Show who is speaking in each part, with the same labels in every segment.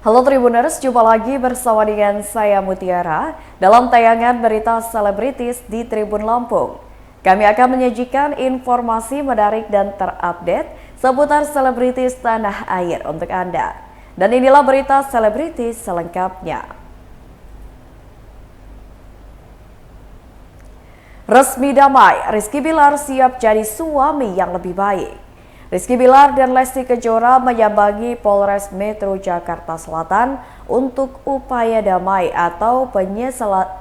Speaker 1: Halo Tribuners, jumpa lagi bersama dengan saya Mutiara dalam tayangan berita selebritis di Tribun Lampung. Kami akan menyajikan informasi menarik dan terupdate seputar selebritis tanah air untuk Anda. Dan inilah berita selebritis selengkapnya. Resmi damai, Rizky Bilar siap jadi suami yang lebih baik. Rizky Bilar dan Lesti Kejora menyambangi Polres Metro Jakarta Selatan untuk upaya damai atau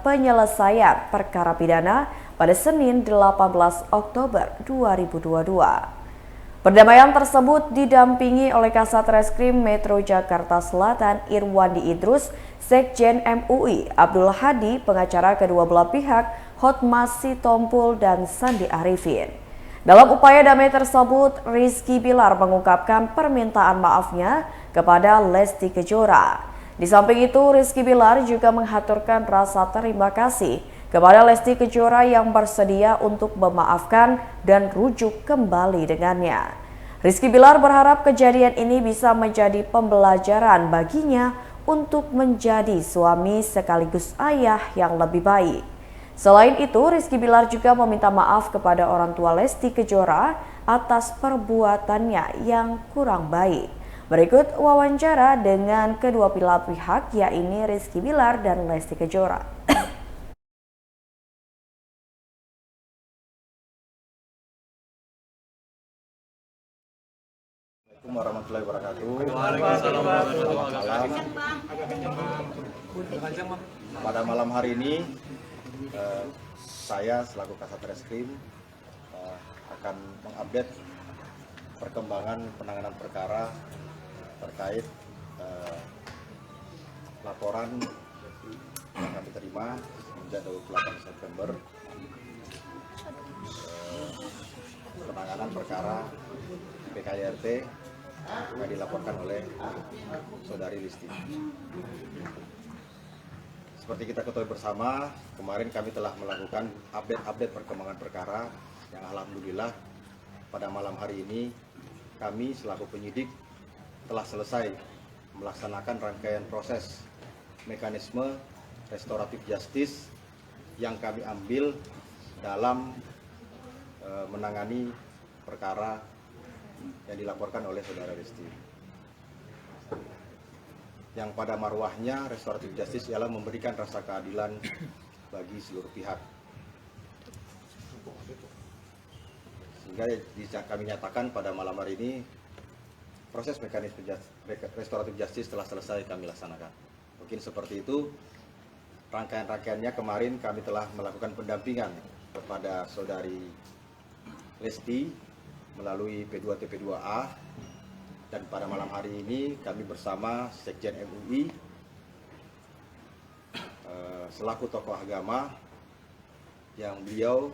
Speaker 1: penyelesaian perkara pidana pada Senin 18 Oktober 2022. Perdamaian tersebut didampingi oleh Kasat Reskrim Metro Jakarta Selatan Irwandi Idrus, Sekjen MUI Abdul Hadi, pengacara kedua belah pihak Hotmas Sitompul dan Sandi Arifin. Dalam upaya damai tersebut, Rizky Bilar mengungkapkan permintaan maafnya kepada Lesti Kejora. Di samping itu, Rizky Bilar juga menghaturkan rasa terima kasih kepada Lesti Kejora yang bersedia untuk memaafkan dan rujuk kembali dengannya. Rizky Bilar berharap kejadian ini bisa menjadi pembelajaran baginya untuk menjadi suami sekaligus ayah yang lebih baik. Selain itu, Rizky Bilar juga meminta maaf kepada orang tua Lesti Kejora atas perbuatannya yang kurang baik. Berikut wawancara dengan kedua belah pihak, yakni Rizky Bilar dan Lesti Kejora.
Speaker 2: Assalamualaikum warahmatullahi wabarakatuh. Pada malam hari ini saya selaku Kasat Reskrim akan mengupdate perkembangan penanganan perkara terkait laporan yang kami terima sejak 28 September penanganan perkara PKDRT yang dilaporkan oleh saudari Listi. Seperti kita ketahui bersama, kemarin kami telah melakukan update perkembangan perkara yang alhamdulillah pada malam hari ini kami selaku penyidik telah selesai melaksanakan rangkaian proses mekanisme restoratif justice yang kami ambil dalam menangani perkara yang dilaporkan oleh saudara Listi. Yang pada marwahnya restoratif justice ialah memberikan rasa keadilan bagi seluruh pihak. Sehingga kami nyatakan pada malam hari ini proses mekanisme restoratif justice telah selesai kami laksanakan. Mungkin seperti itu. Rangkaian-rangkaiannya kemarin kami telah melakukan pendampingan kepada saudari Lesti melalui P2TP2A. Dan pada malam hari ini kami bersama Sekjen MUI selaku tokoh agama yang beliau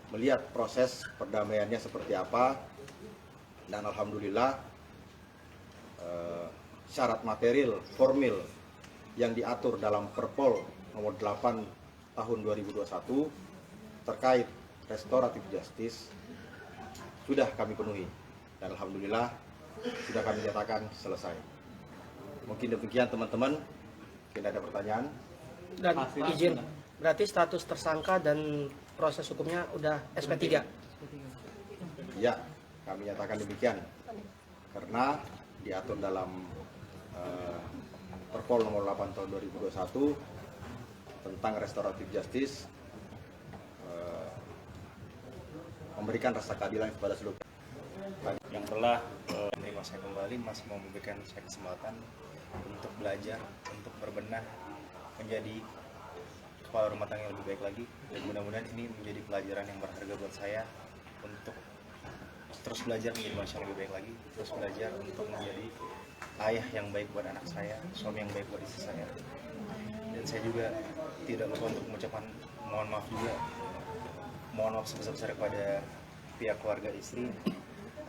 Speaker 2: melihat proses perdamaiannya seperti apa, dan alhamdulillah syarat material formil yang diatur dalam Perpol nomor 8 tahun 2021 terkait restoratif justice sudah kami penuhi, dan alhamdulillah sudah kami nyatakan selesai. Mungkin demikian teman-teman. Mungkin ada pertanyaan.
Speaker 3: Dan izin, berarti status tersangka dan proses hukumnya udah SP3?
Speaker 2: Ya, kami nyatakan demikian. Karena diatur dalam Perpol nomor 8 tahun 2021 tentang restoratif justice, memberikan rasa keadilan kepada seluruh
Speaker 4: yang telah menerima saya kembali, masih mau memberikan saya kesempatan untuk belajar, untuk berbenah, menjadi kepala rumah tangga yang lebih baik lagi. Dan mudah-mudahan ini menjadi pelajaran yang berharga buat saya untuk terus belajar menjadi manusia yang lebih baik lagi, terus belajar untuk menjadi ayah yang baik buat anak saya, suami yang baik buat istri saya. Dan saya juga tidak lupa untuk mengucapkan mohon maaf juga, mohon maaf sebesar-besar kepada pihak keluarga istri,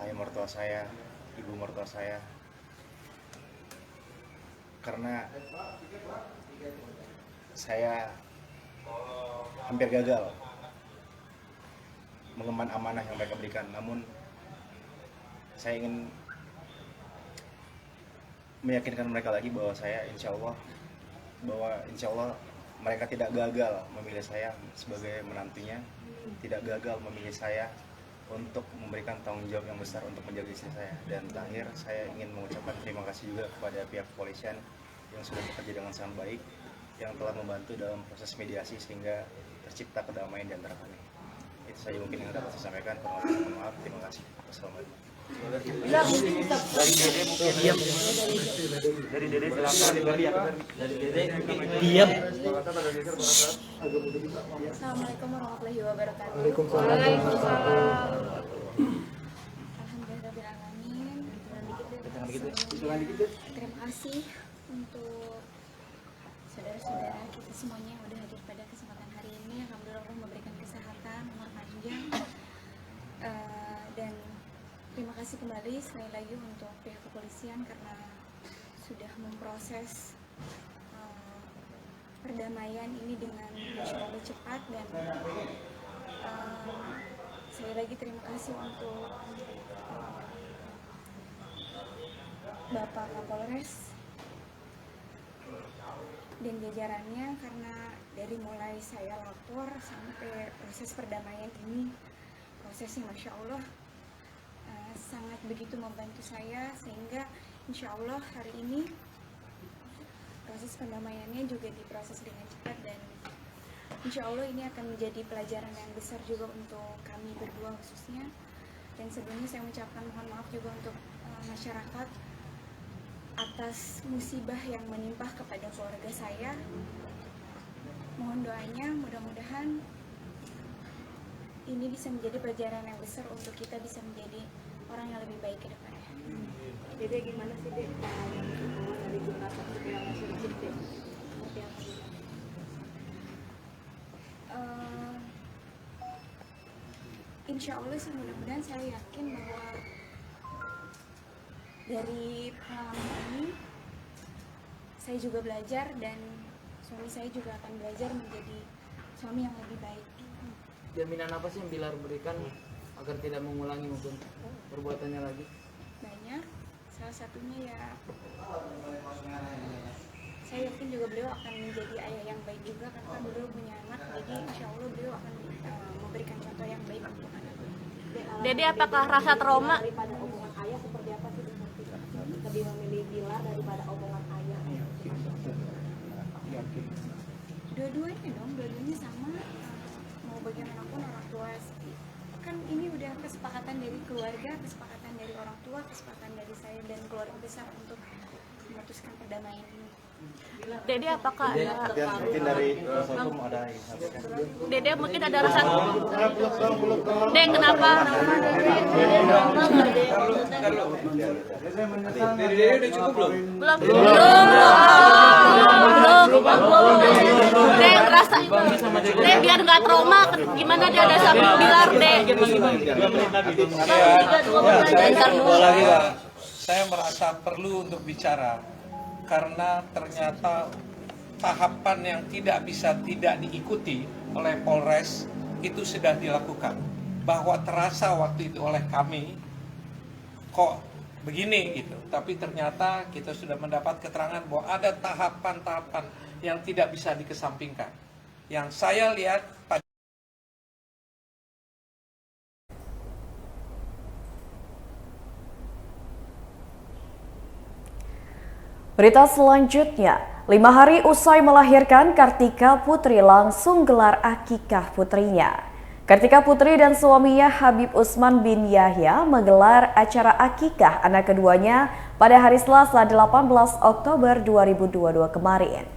Speaker 4: ayah mertua saya, ibu mertua saya, karena saya hampir gagal mengemban amanah yang mereka berikan. Namun saya ingin meyakinkan mereka lagi bahwa insya Allah mereka tidak gagal memilih saya sebagai menantunya, tidak gagal memilih saya untuk memberikan tanggung jawab yang besar untuk menjaga istri saya. Dan terakhir, saya ingin mengucapkan terima kasih juga kepada pihak kepolisian yang sudah bekerja dengan sangat baik, yang telah membantu dalam proses mediasi sehingga tercipta kedamaian di antara kami. Itu saja mungkin yang dapat saya sampaikan. Mohon maaf, terima kasih. Wassalamualaikum.
Speaker 5: Dari Dede silakan. Dari Dede diam.
Speaker 6: Assalamualaikum warahmatullahi wabarakatuh.
Speaker 5: Waalaikumsalam.
Speaker 6: Alhamdulillahirrahmanirrahim. Terima kasih untuk saudara-saudara kita semuanya yang udah hadir pada kesempatan hari ini. Alhamdulillah Allah memberikan kesehatan, umur panjang. Dan terima kasih kembali sekali lagi untuk pihak kepolisian karena sudah memproses perdamaian ini dengan insya Allah cepat. Dan sekali lagi terima kasih untuk Bapak Kapolres dan jajarannya, karena dari mulai saya lapor sampai proses perdamaian ini, prosesnya Masya Allah sangat begitu membantu saya, sehingga insya Allah hari ini proses pendamaiannya juga diproses dengan cepat. Dan insya Allah ini akan menjadi pelajaran yang besar juga untuk kami berdua khususnya. Dan sebelumnya saya mengucapkan mohon maaf juga untuk masyarakat atas musibah yang menimpa kepada keluarga saya. Mohon doanya, mudah-mudahan ini bisa menjadi pelajaran yang besar untuk kita bisa menjadi orang yang lebih baik ke depannya.
Speaker 7: Dede gimana sih Dede dari jumlah saksi yang masih dicipta? Seperti apa?
Speaker 6: Insya Allah sih mudah-mudahan saya yakin bahwa dari pengalaman ini saya juga belajar dan suami saya juga akan belajar menjadi suami yang lebih baik.
Speaker 5: Jaminan apa sih yang Bilar berikan agar tidak mengulangi mungkin perbuatannya lagi?
Speaker 6: Banyak, salah satunya ya saya yakin juga beliau akan menjadi ayah yang baik juga karena beliau punya anak, jadi insya Allah beliau akan memberikan contoh yang baik untuk anak.
Speaker 7: Dede, apakah rasa trauma daripada omongan ayah seperti apa sih? Lebih memilih Bilar daripada omongan ayah?
Speaker 6: Dua-duanya dong, dua-duanya sama. Mau bagaimanapun orang tua kan ini udah kesepakatan dari keluarga, kesepakatan dari orang tua, kesepakatan dari saya dan keluarga besar untuk memutuskan perdamaian ini.
Speaker 7: Dede, apakah ada
Speaker 2: Mungkin dari hukum ada yang sampaikan.
Speaker 7: Dede mungkin ada rasa Dede kenapa Dede rasa Dede biar nggak trauma, gimana dia ada sama Bilar Dede?
Speaker 8: Saya merasa perlu untuk bicara karena ternyata tahapan yang tidak bisa tidak diikuti oleh Polres itu sudah dilakukan. Bahwa terasa waktu itu oleh kami kok begini gitu, tapi ternyata kita sudah mendapat keterangan bahwa ada tahapan-tahapan yang tidak bisa dikesampingkan. Yang saya lihat pada
Speaker 1: Berita selanjutnya, 5 hari usai melahirkan, Kartika Putri langsung gelar akikah putrinya. Kartika Putri dan suaminya Habib Usman bin Yahya menggelar acara akikah anak keduanya pada hari Selasa 18 Oktober 2022 kemarin.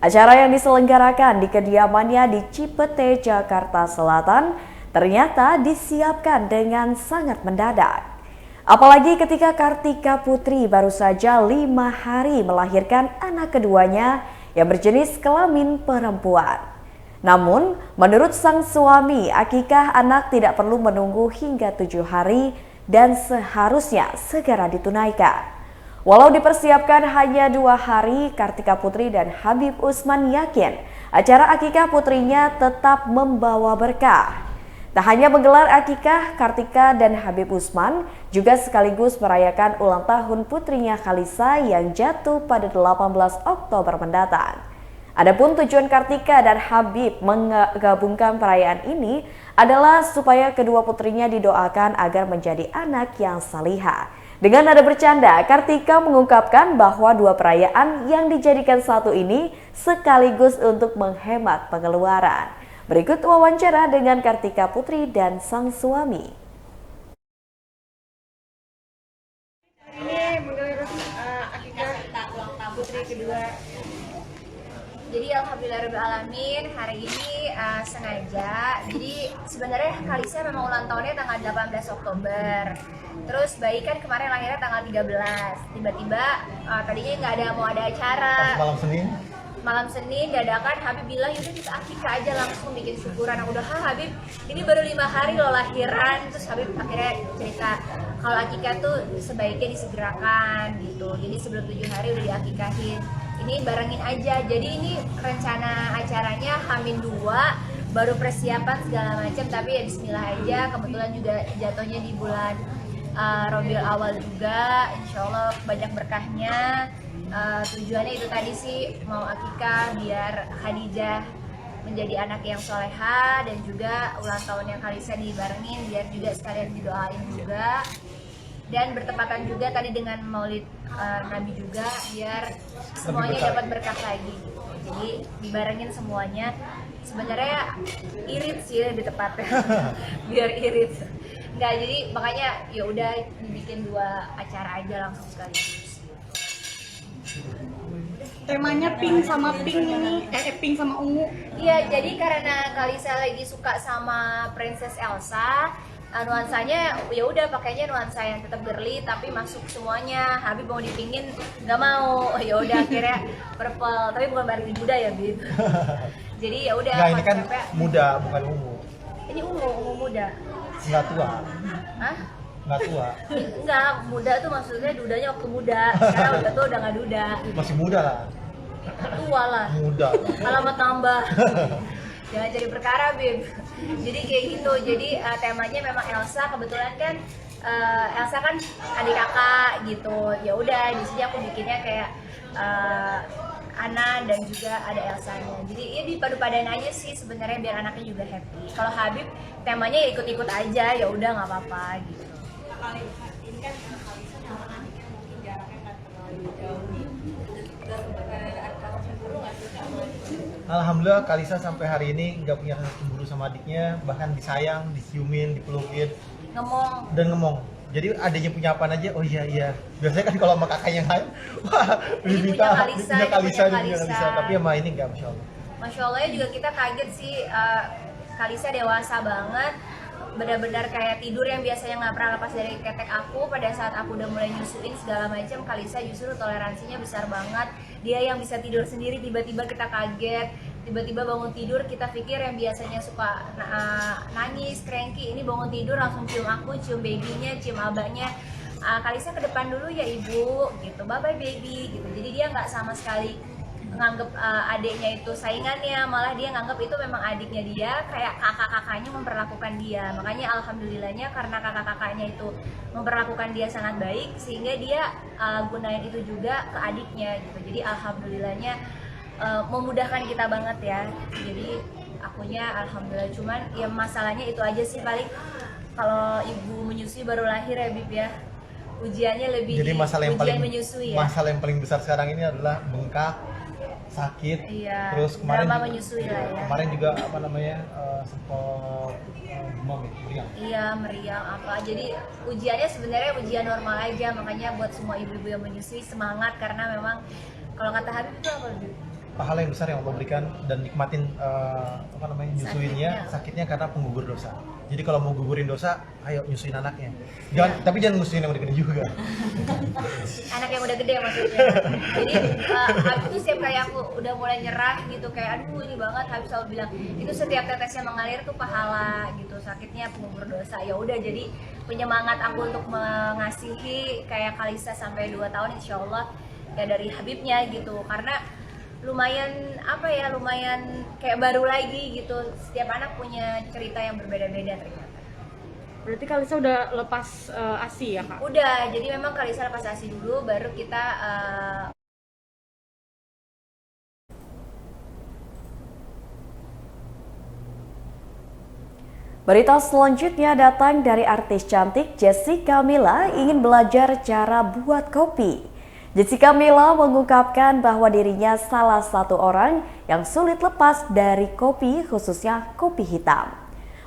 Speaker 1: Acara yang diselenggarakan di kediamannya di Cipete, Jakarta Selatan ternyata disiapkan dengan sangat mendadak. Apalagi ketika Kartika Putri baru saja 5 hari melahirkan anak keduanya yang berjenis kelamin perempuan. Namun, menurut sang suami, akikah anak tidak perlu menunggu hingga 7 hari dan seharusnya segera ditunaikan. Walau dipersiapkan hanya 2 hari, Kartika Putri dan Habib Usman yakin acara akikah putrinya tetap membawa berkah. Tak hanya menggelar akikah, Kartika dan Habib Usman juga sekaligus merayakan ulang tahun putrinya Khalisa yang jatuh pada 18 Oktober mendatang. Adapun tujuan Kartika dan Habib menggabungkan perayaan ini adalah supaya kedua putrinya didoakan agar menjadi anak yang salihah. Dengan nada bercanda, Kartika mengungkapkan bahwa dua perayaan yang dijadikan satu ini sekaligus untuk menghemat pengeluaran. Berikut wawancara dengan Kartika Putri dan sang suami.
Speaker 6: Ini menggelar akikah putri kedua.
Speaker 7: Jadi alhamdulillahirrahmanirrahim hari ini sengaja. Jadi sebenarnya Khalisa memang ulang tahunnya tanggal 18 Oktober. Terus Bayi kan kemarin lahirnya tanggal 13. Tiba-tiba tadinya nggak ada mau ada acara. Malam Senin dadakan Habib bilang yaudah kita akikah aja langsung bikin syukuran. Aku udah Habib ini baru 5 hari loh lahiran. Terus Habib akhirnya cerita kalau akikah tuh sebaiknya disegerakan gitu. Jadi sebelum 7 hari udah diakikahin. Ini barengin aja. Jadi ini rencana acaranya H-2 baru persiapan segala macam, tapi ya bismillah aja. Kebetulan juga jatuhnya di bulan Rabiul Awal juga. Insya Allah banyak berkahnya. Tujuannya itu tadi sih mau akikah biar Khadijah menjadi anak yang soleha dan juga ulang tahunnya Khalisa dibarengin biar juga sekalian didoain juga, dan bertepatan juga tadi dengan Maulid Nabi juga biar semuanya dapat berkah lagi. Jadi dibarengin semuanya. Sebenarnya irit sih lebih tepatnya biar irit. Nggak, jadi makanya ya udah dibikin 2 acara aja langsung sekaligus.
Speaker 6: Temanya pink sama pink ini, pink sama ungu.
Speaker 7: Iya, jadi karena Khalisa lagi suka sama Princess Elsa, nuansanya ya udah pakainya nuansa yang tetap girly tapi masuk semuanya. Habib mau dipingin nggak mau, ya udah akhirnya purple, tapi bukan berarti muda ya Bib. Jadi ya udah.
Speaker 2: Nah, ini kan muda bukan ungu.
Speaker 7: Ini ungu muda.
Speaker 2: Nggak tua.
Speaker 7: Hah?
Speaker 2: Nggak tua.
Speaker 7: Enggak, muda tuh maksudnya dudanya waktu muda. Sekarang udah nggak duda.
Speaker 2: Masih muda lah.
Speaker 7: Tua lah.
Speaker 2: Muda.
Speaker 7: Alamat tambah. Jangan jadi perkara, Bib. Jadi kayak gitu. Jadi temanya memang Elsa. Kebetulan kan Elsa kan adik kakak gitu. Ya udah di sini aku bikinnya kayak Ana dan juga ada Elsanya. Jadi ya dipadu-padain aja sih sebenarnya biar anaknya juga happy. Kalau Habib temanya ya ikut-ikut aja, ya udah nggak apa-apa gitu.
Speaker 6: Ini kan Khalisa sama anaknya mungkin jaraknya nggak terlalu jauh.
Speaker 2: Alhamdulillah Khalisa sampai hari ini nggak punya rasa cemburu sama adiknya, bahkan disayang, diciumin, dipelukin,
Speaker 7: Ngomong.
Speaker 2: Jadi adiknya punya apa aja, oh iya. Biasanya kan kalau sama kakak yang lain, wah
Speaker 7: Ini
Speaker 2: minta
Speaker 7: punya
Speaker 2: Khalisa.
Speaker 7: Khalisa.
Speaker 2: Tapi sama ini nggak, Masya Allah.
Speaker 7: Masya Allahnya juga kita kaget sih, Khalisa dewasa banget. Benar-benar kayak tidur yang biasanya nggak pernah lepas dari ketek aku. Pada saat aku udah mulai nyusuin segala macam, Khalisa justru toleransinya besar banget. Dia yang bisa tidur sendiri, tiba-tiba kita kaget. Tiba-tiba bangun tidur, kita pikir yang biasanya suka nangis, cranky, ini bangun tidur langsung cium aku, cium babynya, cium abahnya. Khalisa ke depan dulu ya ibu, gitu, bye-bye baby, gitu. Jadi dia nggak sama sekali nganggep adiknya itu saingannya, malah dia nganggep itu memang adiknya dia, kayak kakak-kakaknya memperlakukan dia. Makanya alhamdulillahnya karena kakak-kakaknya itu memperlakukan dia sangat baik, sehingga dia gunain itu juga ke adiknya gitu. Jadi alhamdulillahnya memudahkan kita banget ya. Jadi akunya alhamdulillah, cuman ya masalahnya itu aja sih paling kalau ibu menyusui baru lahir ya Bib ya. Ujiannya lebih
Speaker 2: Jadi masalah yang
Speaker 7: ujian
Speaker 2: paling
Speaker 7: menyusui ya.
Speaker 2: masalah yang paling besar sekarang ini adalah bengkak, sakit,
Speaker 7: Iya,
Speaker 2: terus kemarin
Speaker 7: drama menyusui lah ya.
Speaker 2: Kemarin juga apa namanya sempat demam ya, meriang.
Speaker 7: Iya, meriang apa. Jadi ujiannya sebenarnya ujian normal aja, makanya buat semua ibu-ibu yang menyusui semangat karena memang kalau kata Habib itu apa Habib?
Speaker 2: Pahala yang besar yang Allah berikan dan nikmatin apa namanya nyusuinnya, sakitnya karena penggugur dosa. Jadi kalau mau gugurin dosa, ayo nyusuin anaknya. Tapi jangan nyusuin yang udah gede juga.
Speaker 7: Anak yang udah gede maksudnya. Jadi Habib tuh setiap kayak aku udah mulai nyerah gitu, kayak aduh ini banget, Habib selalu bilang itu setiap tetesnya mengalir tuh pahala gitu, sakitnya penggugur dosa. Ya udah, jadi penyemangat aku untuk mengasihi kayak Khalisa sampai 2 tahun insya Allah ya dari Habibnya gitu. Karena lumayan apa ya, lumayan kayak baru lagi gitu. Setiap anak punya cerita yang berbeda-beda ternyata.
Speaker 9: Berarti Kalisa udah lepas ASI ya Kak?
Speaker 7: Udah, jadi memang Kalisa lepas ASI dulu, baru kita
Speaker 1: Berita selanjutnya datang dari artis cantik Jessica Mila ingin belajar cara buat kopi. Jessica Mila mengungkapkan bahwa dirinya salah satu orang yang sulit lepas dari kopi, khususnya kopi hitam.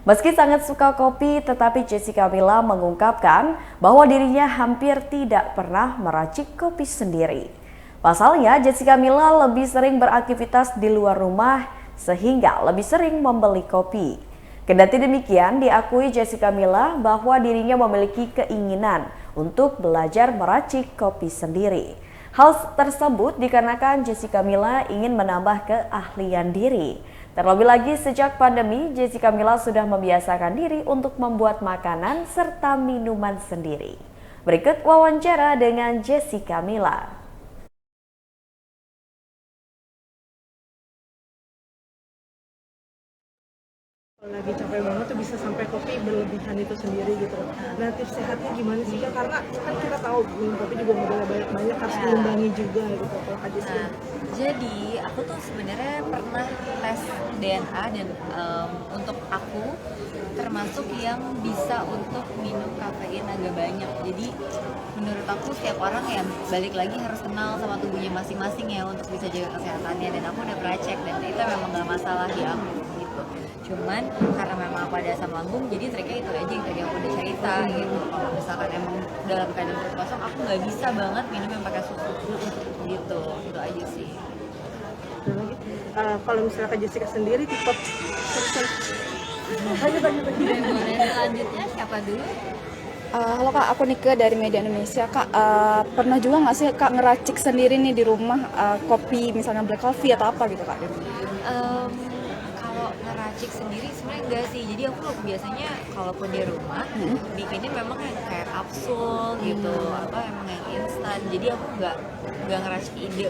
Speaker 1: Meski sangat suka kopi, tetapi Jessica Mila mengungkapkan bahwa dirinya hampir tidak pernah meracik kopi sendiri. Pasalnya, Jessica Mila lebih sering beraktivitas di luar rumah sehingga lebih sering membeli kopi. Kendati demikian, diakui Jessica Mila bahwa dirinya memiliki keinginan untuk belajar meracik kopi sendiri. Hal tersebut dikarenakan Jessica Mila ingin menambah keahlian diri. Terlebih lagi sejak pandemi, Jessica Mila sudah membiasakan diri untuk membuat makanan serta minuman sendiri. Berikut wawancara dengan Jessica Mila.
Speaker 9: Lagi capek banget tuh bisa sampai kopi berlebihan itu sendiri gitu. Nah tips sehatnya gimana sih Kak? Karena kan kita tahu minum kopi juga modalnya banyak harus diimbangi juga gitu. Kalau Kak Jessica.
Speaker 10: Jadi aku tuh sebenarnya pernah tes DNA dan untuk aku termasuk yang bisa untuk minum kafein agak banyak. Jadi menurut aku setiap orang ya balik lagi harus kenal sama tubuhnya masing-masing ya untuk bisa jaga kesehatannya, dan aku udah pernah cek dan itu memang gak masalah di aku gitu. Cuman karena memang aku ada asam lambung, jadi triknya itu aja yang tadi aku udah cerita gitu. Kalau misalkan emang dalam keadaan perut kosong, aku nggak bisa banget minum yang pakai susu gitu. Itu aja sih.
Speaker 9: Kalau misalnya Kak Jessica sendiri tipe
Speaker 10: Selanjutnya siapa dulu?
Speaker 11: Halo Kak, aku Nike dari Media Indonesia. Kak, pernah juga nggak sih Kak ngeracik sendiri nih di rumah kopi, misalnya black coffee atau apa gitu Kak?
Speaker 10: Kalau ngeracik sendiri sebenarnya enggak sih. Jadi aku biasanya kalaupun di rumah bikinnya memang yang kayak kapsul gitu, atau emang yang instan. Jadi aku nggak ngeracik ide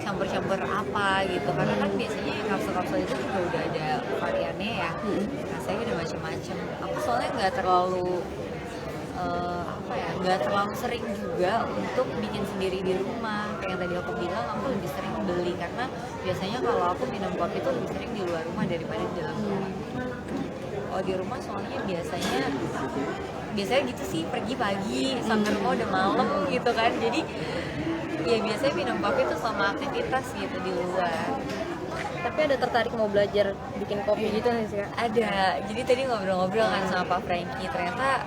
Speaker 10: campur-campur apa gitu, karena kan biasanya kapsul-kapsul itu juga udah ada variannya ya, rasanya udah macam-macam. Aku soalnya nggak terlalu nggak terlalu sering juga untuk bikin sendiri di rumah. Kayak yang tadi aku bilang, aku lebih sering beli karena biasanya kalau aku minum kopi itu lebih sering di luar rumah daripada di dalam rumah. Kalau di rumah soalnya biasanya gitu sih, pergi pagi sampai rumah udah malam gitu kan. Jadi ya biasanya minum kopi itu sama aktivitas gitu di luar.
Speaker 11: Tapi ada tertarik mau belajar bikin kopi gitu nih sih Kak?
Speaker 10: Ada. Jadi tadi ngobrol-ngobrol kan sama Pak Franky, ternyata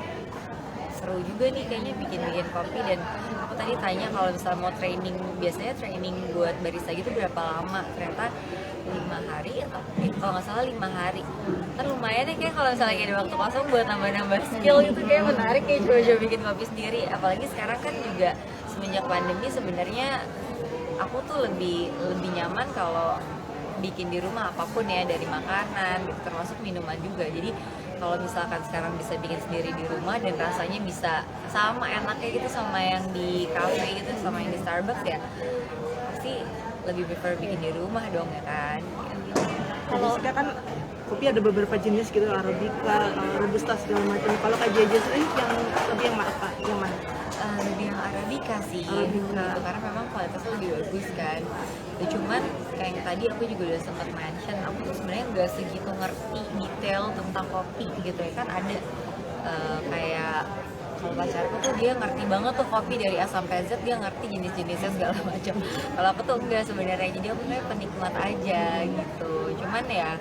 Speaker 10: seru juga nih kayaknya bikin kopi. Dan aku tadi tanya kalau misalnya mau training, biasanya training buat barista gitu berapa lama? Ternyata 5 hari atau kalau nggak salah 5 hari. Kan lumayan ya kayak kalau misalnya ada waktu kosong buat nambah-nambah skill gitu, kayak menarik kayak coba-coba bikin kopi sendiri. Apalagi sekarang kan juga semenjak pandemi sebenarnya aku tuh lebih nyaman kalau bikin di rumah apapun ya, dari makanan gitu, termasuk minuman juga. Jadi kalau misalkan sekarang bisa bikin sendiri di rumah dan rasanya bisa sama enaknya gitu sama yang di cafe gitu, sama yang di Starbucks ya, pasti lebih prefer bikin di rumah dong ya kan.
Speaker 9: Kalau Jessica kan kopi ada beberapa jenis gitu, arabica, robusta segala macam. Kalau Kak Jessica ini yang lebih yang mana?
Speaker 10: Lebih yang arabica sih, gitu, karena memang kualitasnya lebih bagus kan. Ya, cuman kayak yang tadi aku juga udah sempat mention, aku tuh sebenarnya nggak segitu ngerti detail tentang kopi gitu ya kan. Ada kayak kalau pacarku tuh dia ngerti banget tuh kopi dari A sampai Z, dia ngerti jenis-jenisnya segala macam. Kalau aku tuh enggak sebenarnya, jadi aku kayak penikmat aja gitu. Cuman ya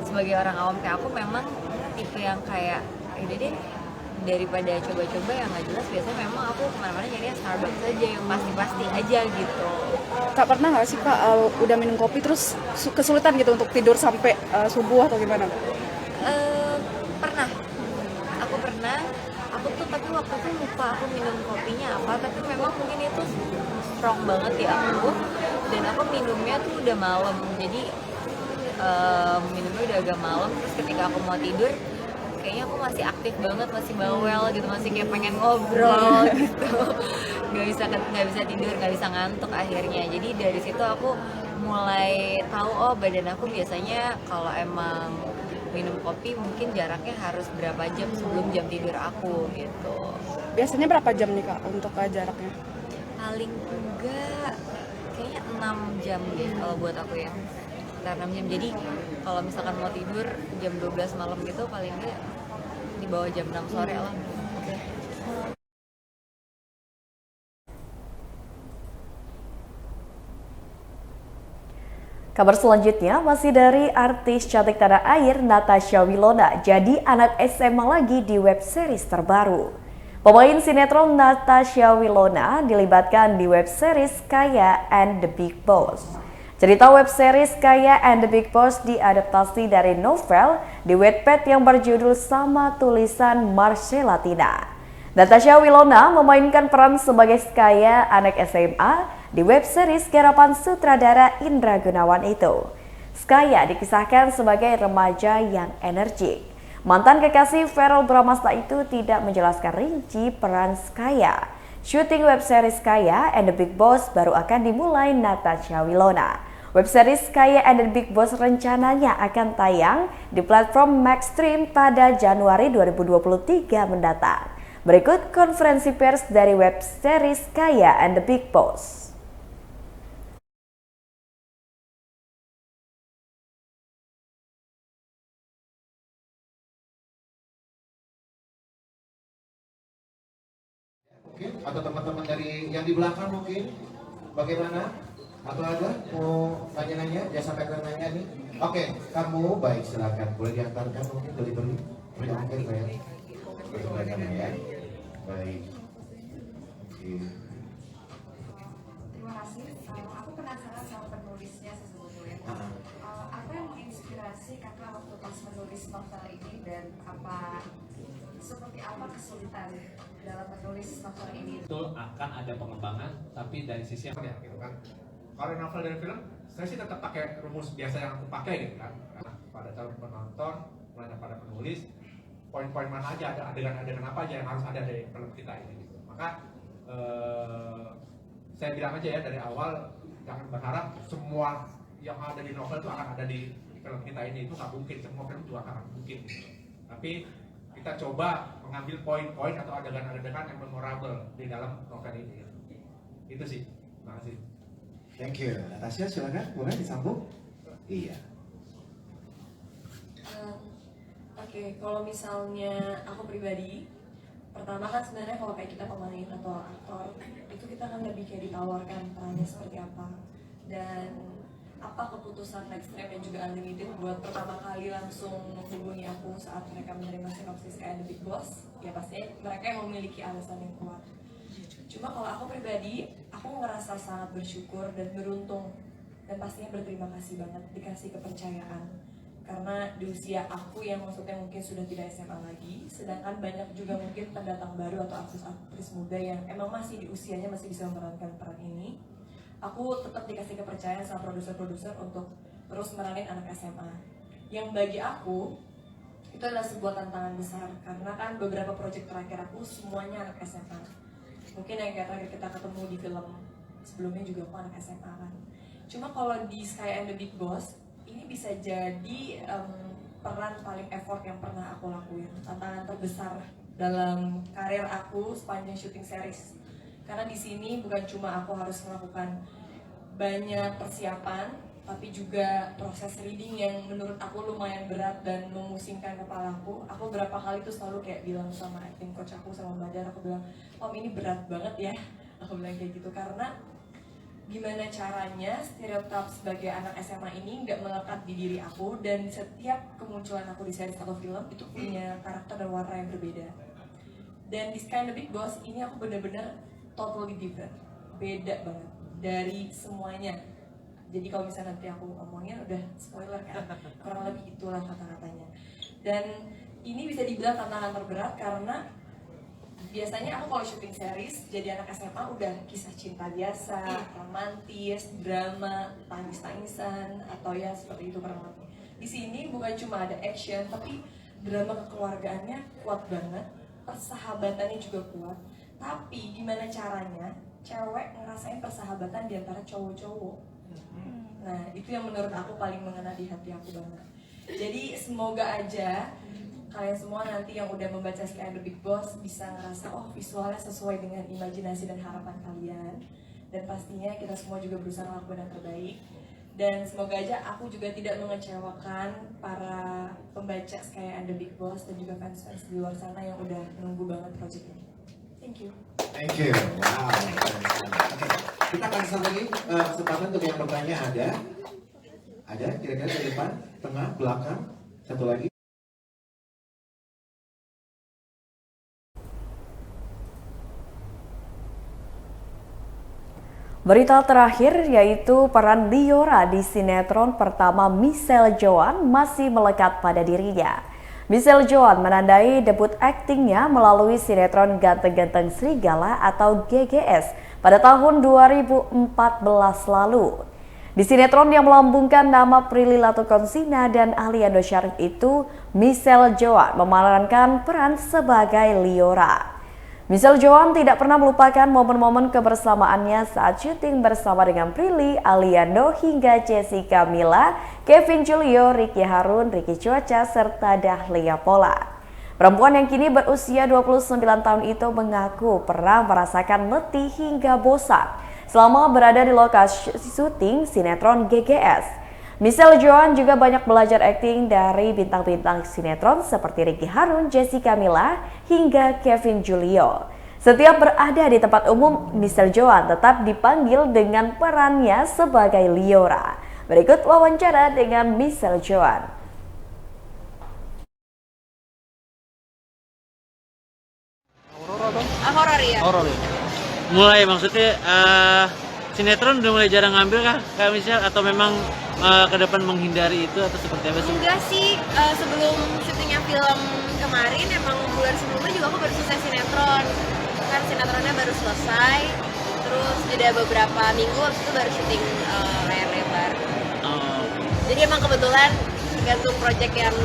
Speaker 10: sebagai orang awam kayak aku memang tipe yang kayak udah deh, daripada coba-coba yang nggak jelas, biasanya memang aku kemana-mana nyarinya Starbucks aja yang pasti-pasti aja gitu.
Speaker 11: Kak, pernah nggak sih Kak udah minum kopi terus kesulitan gitu untuk tidur sampai subuh atau gimana?
Speaker 10: Pernah. Aku tuh tapi waktu itu lupa aku minum kopinya apa, tapi memang mungkin itu strong banget di aku, dan aku minumnya tuh udah malam. Jadi minumnya udah agak malam, terus ketika aku mau tidur kayaknya aku masih aktif banget, masih bawel gitu, masih kayak pengen ngobrol gitu. Nggak bisa tidur, nggak bisa ngantuk akhirnya. Jadi dari situ aku mulai tahu oh badan aku biasanya kalau emang minum kopi mungkin jaraknya harus berapa jam sebelum jam tidur aku gitu.
Speaker 11: Biasanya berapa jam nih Kak untuk jaraknya?
Speaker 10: Paling enggak kayaknya 6 jam deh kalau buat aku ya. Sekitar 6 jam. Jadi kalau misalkan mau tidur jam 12 malam gitu paling enggak di bawah jam 6 sore lah. Oke.
Speaker 1: Kabar selanjutnya masih dari artis cantik tanah air Natasha Wilona jadi anak SMA lagi di web series terbaru. Pemain sinetron Natasha Wilona dilibatkan di web series Kaya and the Big Boss. Cerita web series Kaya and the Big Boss diadaptasi dari novel di Wattpad yang berjudul sama tulisan Marcella Tina. Natasha Wilona memainkan peran sebagai Kaya, anak SMA, di web series garapan sutradara Indra Gunawan itu. Kaya dikisahkan sebagai remaja yang energik. Mantan kekasih Verrell Bramasta itu tidak menjelaskan rinci peran Kaya. Syuting web series Kaya and the Big Boss baru akan dimulai Natasha Wilona. Web series Kaya and the Big Boss rencananya akan tayang di platform Maxstream pada Januari 2023 mendatang. Berikut konferensi pers dari web series Kaya and the Big Boss.
Speaker 12: Mungkin atau teman-teman dari yang di belakang mungkin bagaimana? Atau ada mau nanya-nanya? Ya sampai ke nanya nih. Oke, kamu baik silakan boleh diantarkan mungkin delivery. Tidak mungkin bayar. Bertanya ya. Baik. Oke.
Speaker 13: Terima kasih. Aku penasaran sama penulisnya sesungguhnya. Apa yang menginspirasi kakak waktu pas menulis novel ini dan seperti apa kesulitan dalam menulis novel ini?
Speaker 14: Betul akan ada pengembangan, tapi dari sisi yang
Speaker 12: ya, gitu kan. Kalau novel dan film, saya sih tetap pakai rumus biasa yang aku pakai gitu kan. Pada calon penonton, mulai pada penulis, poin-poin mana aja, ada adegan-adegan apa aja yang harus ada dari film kita ini gitu. Maka saya bilang aja ya dari awal, jangan berharap semua yang ada di novel itu akan ada di film kita ini. Itu nggak mungkin, semua film juga akan mungkin gitu. Tapi kita coba mengambil poin-poin atau adegan-adegan yang memorable di dalam novel ini. Itu sih. Terima kasih.
Speaker 15: Thank you. Natasha, silakan. Boleh disambung? Iya.
Speaker 16: Oke, kalau misalnya aku pribadi, pertama kan sebenarnya kalau kayak kita pemain atau aktor, itu kita kan lebih kayak ditawarkan perannya seperti apa. Dan apa keputusan Maxstream dan juga Unlimited buat pertama kali langsung menghubungi aku saat mereka menerima sinopsis kayak The Big Boss, ya pastinya mereka yang memiliki alasan yang kuat. Cuma kalau aku pribadi, aku ngerasa sangat bersyukur dan beruntung dan pastinya berterima kasih banget dikasih kepercayaan. Karena di usia aku yang maksudnya mungkin sudah tidak SMA lagi, sedangkan banyak juga mungkin pendatang baru atau aktris muda yang emang masih di usianya masih bisa memerankan peran ini. Aku tetap dikasih kepercayaan sama produser-produser untuk terus meranin anak SMA. Yang bagi aku, itu adalah sebuah tantangan besar. Karena kan beberapa proyek terakhir aku semuanya anak SMA. Mungkin yang terakhir kita ketemu di film sebelumnya juga aku anak SMA kan. Cuma kalau di Kaya and the Big Boss, ini bisa jadi peran paling effort yang pernah aku lakuin. Tantangan terbesar dalam karir aku sepanjang syuting series. Karena di sini bukan cuma aku harus melakukan banyak persiapan, tapi juga proses reading yang menurut aku lumayan berat dan memusingkan kepalaku. Aku berapa kali tuh selalu kayak bilang sama acting coach aku, sama Mbak Dar, aku bilang, "Om, ini berat banget ya." Aku bilang kayak gitu karena gimana caranya stereotip sebagai anak SMA ini nggak melekat di diri aku, dan setiap kemunculan aku di series atau film itu punya karakter dan warna yang berbeda. Dan di Kaya and the Big Boss ini aku bener-bener totally different, beda banget dari semuanya. Jadi kalau misalnya nanti aku ngomongnya udah spoiler kan, kurang lebih itulah kata-katanya. Dan ini bisa dibilang tantangan terberat karena biasanya aku kalau syuting series jadi anak SMA udah kisah cinta biasa, romantis, drama, tangis-tangisan, atau ya seperti itu kurang lebih. Di sini bukan cuma ada action, tapi drama kekeluargaannya kuat banget, persahabatannya juga kuat. Tapi gimana caranya cewek ngerasain persahabatan di antara cowok-cowok? Nah, itu yang menurut aku paling mengena di hati aku banget. Jadi semoga aja kalian semua nanti yang udah membaca Sky and the Big Boss bisa ngerasa oh visualnya sesuai dengan imajinasi dan harapan kalian. Dan pastinya kita semua juga berusaha melakukan yang terbaik. Dan semoga aja aku juga tidak mengecewakan para pembaca Sky and the Big Boss dan juga fans-fans di luar sana yang udah nunggu banget project ini. Thank you.
Speaker 12: Thank you. Wow. Oke. Kita kasih satu lagi kesempatan untuk yang bertanya ada. Ada kira-kira di depan, tengah, belakang. Satu lagi.
Speaker 1: Berita terakhir yaitu peran Liora di sinetron pertama Michelle Joan masih melekat pada dirinya. Michelle Joan menandai debut aktingnya melalui sinetron Ganteng-Ganteng Serigala atau GGS pada tahun 2014 lalu. Di sinetron yang melambungkan nama Prilly Latukonsina dan Aliando Syarif itu, Michelle Joan memerankan peran sebagai Liora. Michelle Joan tidak pernah melupakan momen-momen kebersamaannya saat syuting bersama dengan Prilly, Aliando, hingga Jessica Mila, Kevin Julio, Ricky Harun, Ricky Cuaca, serta Dahlia Pola. Perempuan yang kini berusia 29 tahun itu mengaku pernah merasakan letih hingga bosan selama berada di lokasi syuting sinetron GGS. Michelle Joan juga banyak belajar akting dari bintang-bintang sinetron seperti Ricky Harun, Jessica Mila, hingga Kevin Julio. Setiap berada di tempat umum, Michelle Joan tetap dipanggil dengan perannya sebagai Liora. Berikut wawancara dengan Michelle Joan.
Speaker 17: Horor ya? Horor ya? Mulai maksudnya sinetron udah mulai jarang ngambil kah Kak Michelle atau memang ke depan menghindari itu atau seperti apa sih?
Speaker 18: Enggak sih, sebelum syutingnya film kemarin emang bulan sebelumnya juga aku baru selesai sinetron. Kan sinetronnya baru selesai, terus jeda beberapa minggu habis itu baru syuting layar lebar.
Speaker 17: Oh.
Speaker 18: Jadi emang kebetulan tergantung project yang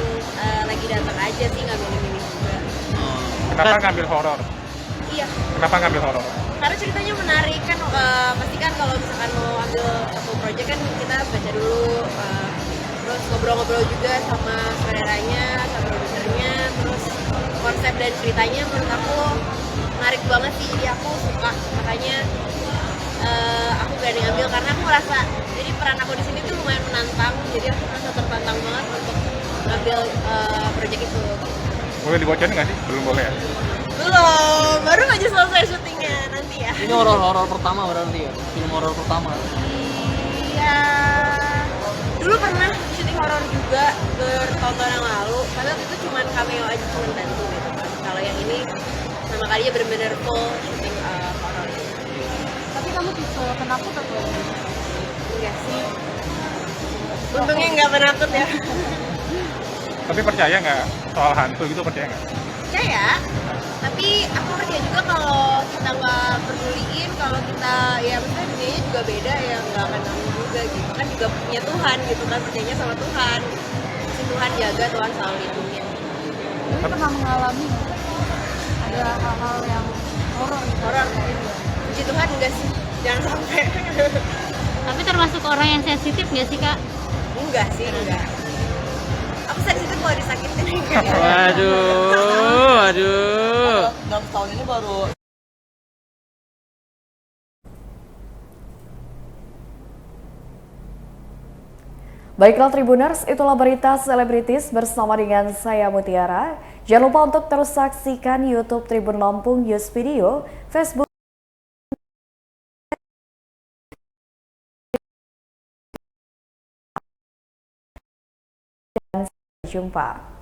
Speaker 18: lagi datang aja sih, nggak milih-milih juga.
Speaker 17: Oh.
Speaker 19: Kenapa ngambil horor?
Speaker 18: Iya.
Speaker 19: Kenapa ngambil horor?
Speaker 18: Karena ceritanya menarik kan, pasti kan kalau misalkan mau ambil satu project kan kita baca dulu, terus ngobrol-ngobrol juga sama saudaranya, sama produsernya, terus konsep dan ceritanya menurut aku menarik banget sih, jadi aku suka, makanya aku berani ambil karena aku merasa jadi peran aku di sini tuh lumayan menantang, jadi aku merasa tertantang banget untuk ngambil project itu.
Speaker 19: Boleh dibocorin nggak sih? Belum boleh ya?
Speaker 18: Belum, baru aja selesai syutingnya nanti ya.
Speaker 17: Ini horor pertama berarti ya? Film horor pertama?
Speaker 18: Iya, dulu pernah syuting horor juga bertahun-tahun yang lalu, padahal itu cuma cameo aja, cuma bantu gitu kan. Kalau yang ini sama kalinya bener-bener full syuting horor.
Speaker 11: Tapi kamu tipe penakut atau?
Speaker 18: Enggak sih, untungnya nggak penakut ya.
Speaker 19: Tapi percaya nggak soal hantu gitu, percaya nggak?
Speaker 18: Percaya, tapi aku percaya juga kalau kita nggak peduliin, kalau kita ya maksudnya dunianya juga beda ya, nggak akan nanggung juga gitu kan, juga punya Tuhan gitu kan, percayanya sama Tuhan, si Tuhan jaga, Tuhan selalu lindungin.
Speaker 11: Tapi pernah mengalami ada hal-hal yang horor gitu?
Speaker 18: Horor, puji Tuhan enggak sih, jangan sampai.
Speaker 20: Tapi termasuk orang yang sensitif nggak sih Kak?
Speaker 18: Enggak sih, enggak. Aku sensitif kalau disakitin.
Speaker 17: Waduh.
Speaker 3: Dalam tahun ini baru.
Speaker 1: Baiklah Tribuners, itulah berita selebritis bersama dengan saya Mutiara. Jangan lupa untuk terus saksikan YouTube Tribun Lampung News Video, Facebook. Dan sampai jumpa.